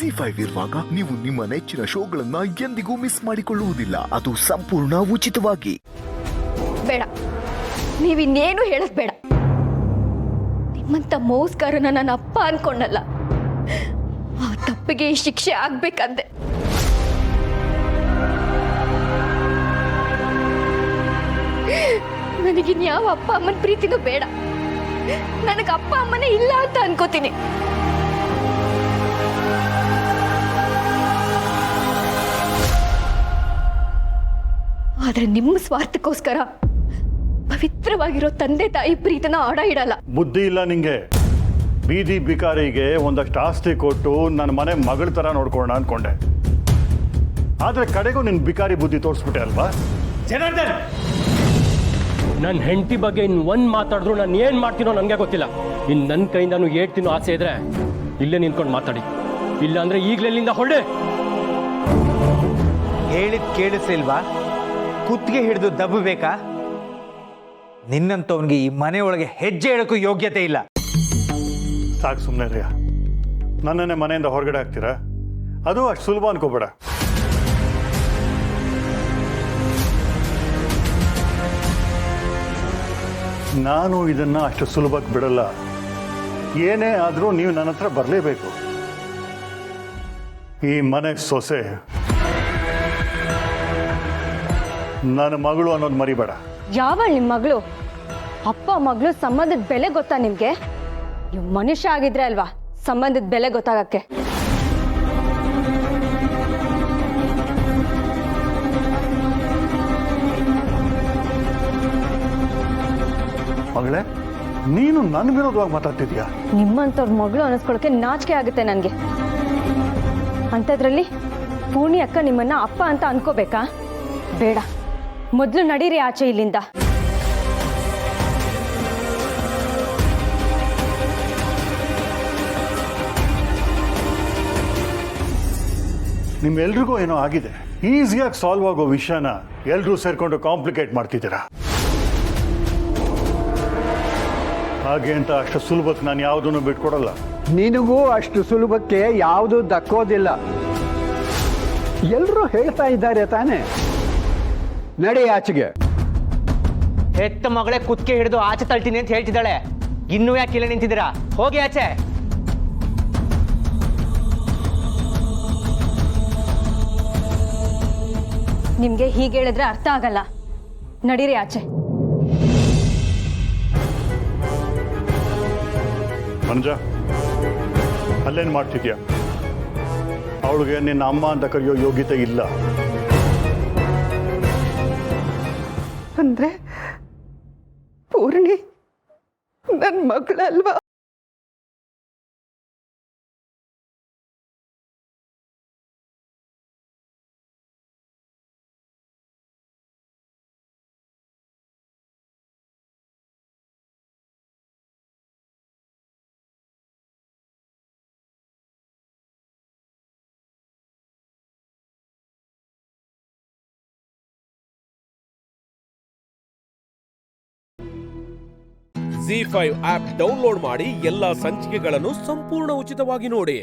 ಜಿ5 ಇರುವಾಗ ನೀವು ನಿಮ್ಮ ನೆಚ್ಚಿನ ಶೋಗಳನ್ನ ಎಂದಿಗೂ ಮಿಸ್ ಮಾಡಿಕೊಳ್ಳುವುದಿಲ್ಲ. ಅದು ಸಂಪೂರ್ಣ ಉಚಿತವಾಗಿ. ಬೇಡ, ನೀವಿನ್ನೇನು ಹೇಳೋದು ಬೇಡ. ನಿಮ್ಮಂತ ಮೋಸ್ಗಾರನ ನನ್ನ ಅಪ್ಪ ಅನ್ಕೊಂಡಲ್ಲ. ಆ ತಪ್ಪಿಗೆ ಈ ಶಿಕ್ಷೆ ಆಗ್ಬೇಕಂದೆ. ನನಗಿನ್ಯಾವ ಅಪ್ಪ ಅಮ್ಮನ ಪ್ರೀತಿನೂ ಬೇಡ. ನನಗೆ ಅಪ್ಪ ಅಮ್ಮನೇ ಇಲ್ಲ ಅಂತ ಅನ್ಕೋತೀನಿ. ಆದ್ರೆ ನಿಮ್ಮ ಸ್ವಾರ್ಥಕ್ಕೋಸ್ಕರ ಪವಿತ್ರವಾಗಿರೋ ತಂದೆ ತಾಯಿ ಪ್ರೀತಿನ ಆಡ ಇಡಲ್ಲ. ಬುದ್ಧಿ ಇಲ್ಲ ನಿಂಗೆ. ಬೀದಿ ಬಿಕಾರಿಗೆ ಒಂದಷ್ಟು ಆಸ್ತಿ ಕೊಟ್ಟು ನನ್ನ ಮನೆ ಮಗಳ ತರ ನೋಡ್ಕೊಳ್ಳೋಣ ಅನ್ಕೊಂಡೆ. ಆದ್ರೆ ಕಡೆಗೂ ನಿನ್ ಬಿಕಾರಿ ಬುದ್ಧಿ ತೋರಿಸ್ಬಿಟ್ಟೆ ಅಲ್ವಾ? ಜನಾರ್ದನ್, ನನ್ನ ಹೆಂಡತಿ ಬಗ್ಗೆ ಇನ್ನು ಒಂದ್ ಮಾತಾಡಿದ್ರು ನಾನು ಏನ್ ಮಾಡ್ತೀನೋ ನನಗೆ ಗೊತ್ತಿಲ್ಲ. ಇನ್ನು ನನ್ನ ಕೈಯಿಂದನು ಏಡ್ತೀನೋ ಆಸೆ ಇದ್ರೆ ಇಲ್ಲೇ ನಿಂತ್ಕೊಂಡು ಮಾತಾಡಿ, ಇಲ್ಲ ಅಂದ್ರೆ ಈಗಲೆಲ್ಲಿಂದ ಹೊರಡೆ. ಹೇಳಿದ್ ಕೇಳಿಸ್ಲಿಲ್ವಾ? ಕುತ್ತಿಗೆ ಹಿಡಿದು ದಬ್ಬಬೇಕಾ? ನಿನ್ನಂತವನಿಗೆ ಈ ಮನೆಯೊಳಗೆ ಹೆಜ್ಜೆ ಇಡಕ್ಕೂ ಯೋಗ್ಯತೆ ಇಲ್ಲ. ಸಾಕು ಸುಮ್ಮನೆ ರೀ. ನನ್ನನ್ನೇ ಮನೆಯಿಂದ ಹೊರಗಡೆ ಹಾಕ್ತೀರಾ? ಅದು ಅಷ್ಟು ಸುಲಭ ಅನ್ಕೋಬೇಡ. ನಾನು ಇದನ್ನ ಅಷ್ಟು ಸುಲಭಕ್ಕೆ ಬಿಡಲ್ಲ. ಏನೇ ಆದರೂ ನೀವು ನನ್ನ ಹತ್ರ ಬರಲೇಬೇಕು. ಈ ಮನೆ ಸೊಸೆ ನನ್ನ ಮಗಳು ಅನ್ನೋದು ಮರಿಬೇಡ. ಯಾವಳ ನಿಮ್ಮ ಮಗಳು? ಅಪ್ಪ ಮಗಳು ಸಂಬಂಧದ ಬೆಲೆ ಗೊತ್ತಾ ನಿಮ್ಗೆ? ನೀವು ಮನುಷ್ಯ ಆಗಿದ್ರೆ ಅಲ್ವಾ ಸಂಬಂಧದ ಬೆಲೆ ಗೊತ್ತಾಗಕ್ಕೆ. ಮಗಳೇ, ನೀನು ನನ್ನ ವಿರೋಧವಾಗಿ ಮಾತಾಡ್ತಿದ್ಯಾ? ನಿಮ್ಮಂಥವ್ರ ಮಗಳು ಅನ್ನಿಸ್ಕೊಳಕ್ಕೆ ನಾಚಿಕೆ ಆಗುತ್ತೆ ನನಗೆ. ಅಂಥದ್ರಲ್ಲಿ ಪೂರ್ಣಿ ಅಕ್ಕ ನಿಮ್ಮನ್ನ ಅಪ್ಪ ಅಂತ ಅನ್ಕೋಬೇಕಾ? ಬೇಡ, ಮೊದಲು ನಡೀರಿ ಆಚೆ ಇಲ್ಲಿಂದ. ನಿಮ್ಮೆಲ್ರಿಗೂ ಏನೋ ಆಗಿದೆ. ಈಸಿಯಾಗಿ ಸಾಲ್ವ್ ಆಗೋ ವಿಷಯನ ಎಲ್ಲರೂ ಸೇರ್ಕೊಂಡು ಕಾಂಪ್ಲಿಕೇಟ್ ಮಾಡ್ತಿದ್ದೀರಾ. ಹಾಗೆ ಅಂತ ಅಷ್ಟು ಸುಲಭಕ್ಕೆ ನಾನು ಯಾವುದನ್ನು ಬಿಟ್ಕೊಡಲ್ಲ. ನಿನಗೂ ಅಷ್ಟು ಸುಲಭಕ್ಕೆ ಯಾವುದು ದಕ್ಕೋದಿಲ್ಲ. ಎಲ್ಲರೂ ಹೇಳ್ತಾ ಇದ್ದಾರೆ ತಾನೆ, ನಡಿ ಆಚೆಗೆ. ಹೆತ್ತ ಮಗಳೇ ಕುತ್ತಿಗೆ ಹಿಡಿದು ಆಚೆ ತಳ್ತೀನಿ ಅಂತ ಹೇಳ್ತಿದ್ದಾಳೆ. ಇನ್ನೂ ಯಾಕೆ ಇಲ್ಲ ನಿಂತಿದ್ದೀರಾ? ಹೋಗಿ ಆಚೆ. ನಿಮ್ಗೆ ಹೀಗೆ ಹೇಳಿದ್ರೆ ಅರ್ಥ ಆಗಲ್ಲ. ನಡೀರಿ ಆಚೆ. ಮಂಜ, ಅಲ್ಲೇನು ಮಾಡ್ತಿದ್ಯಾ? ಅವಳಿಗೆ ನಿನ್ನ ಅಮ್ಮ ಅಂತ ಕರೆಯೋ ಯೋಗ್ಯತೆ ಇಲ್ಲ. ಅಂದ್ರೆ ಪೂರ್ಣಿ ನನ್ನ ಮಗಳಲ್ವಾ? ಜಿ5 ಆಪ್ ಡೌನ್ಲೋಡ್ ಮಾಡಿ ಎಲ್ಲಾ ಸಂಚಿಕೆಗಳನ್ನು ಸಂಪೂರ್ಣ ಉಚಿತವಾಗಿ ನೋಡಿ.